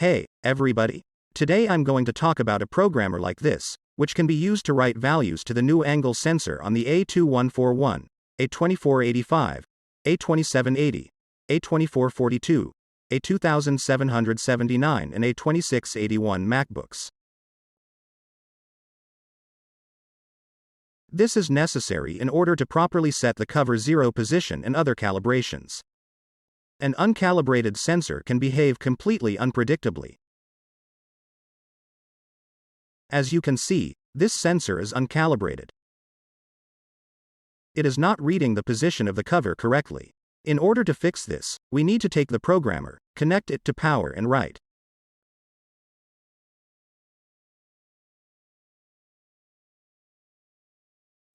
Hey, everybody. Today I'm going to talk about a programmer like this, which can be used to write values to the new angle sensor on the A2141, A2485, A2780, A2442, A2779 and A2681 MacBooks. This is necessary in order to properly set the cover zero position and other calibrations. An uncalibrated sensor can behave completely unpredictably. As you can see, this sensor is uncalibrated. It is not reading the position of the cover correctly. In order to fix this, we need to take the programmer, connect it to power and write.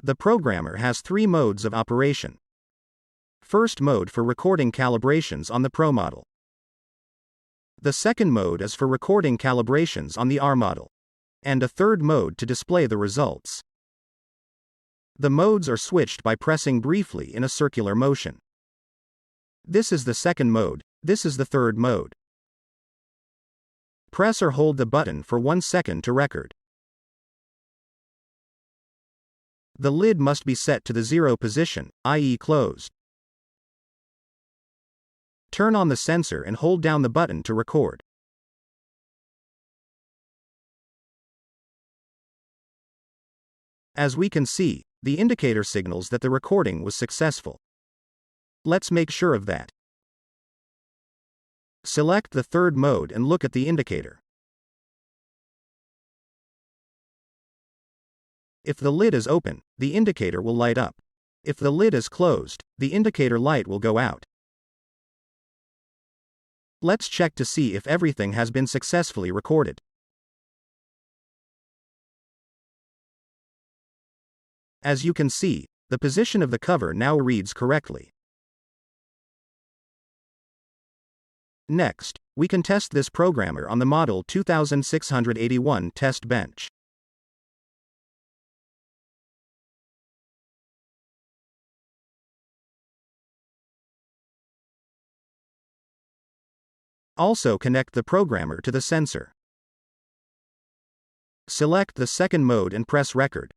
The programmer has three modes of operation. First mode for recording calibrations on the Pro model. The second mode is for recording calibrations on the R model. And a third mode to display the results. The modes are switched by pressing briefly in a circular motion. This is the second mode, this is the third mode. Press or hold the button for 1 second to record. The lid must be set to the zero position, i.e. closed. Turn on the sensor and hold down the button to record. As we can see, the indicator signals that the recording was successful. Let's make sure of that. Select the third mode and look at the indicator. If the lid is open, the indicator will light up. If the lid is closed, the indicator light will go out. Let's check to see if everything has been successfully recorded. As you can see, the position of the cover now reads correctly. Next, we can test this programmer on the Model 2681 test bench. Also connect the programmer to the sensor. Select the second mode and press record.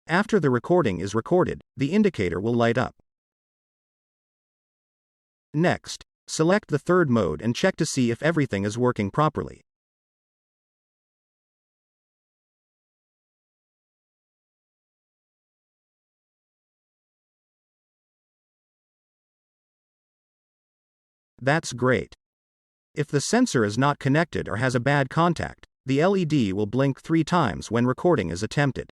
After the recording is recorded, the indicator will light up. Next, select the third mode and check to see if everything is working properly. That's great. If the sensor is not connected or has a bad contact, the LED will blink 3 times when recording is attempted.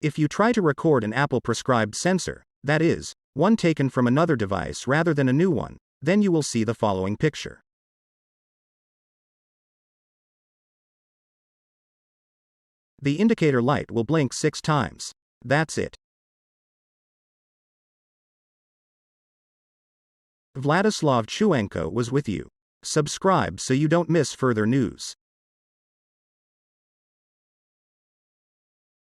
If you try to record an Apple-prescribed sensor, that is, one taken from another device rather than a new one, then you will see the following picture. The indicator light will blink 6 times. That's it. Vladislav Chuenko was with you. Subscribe so you don't miss further news.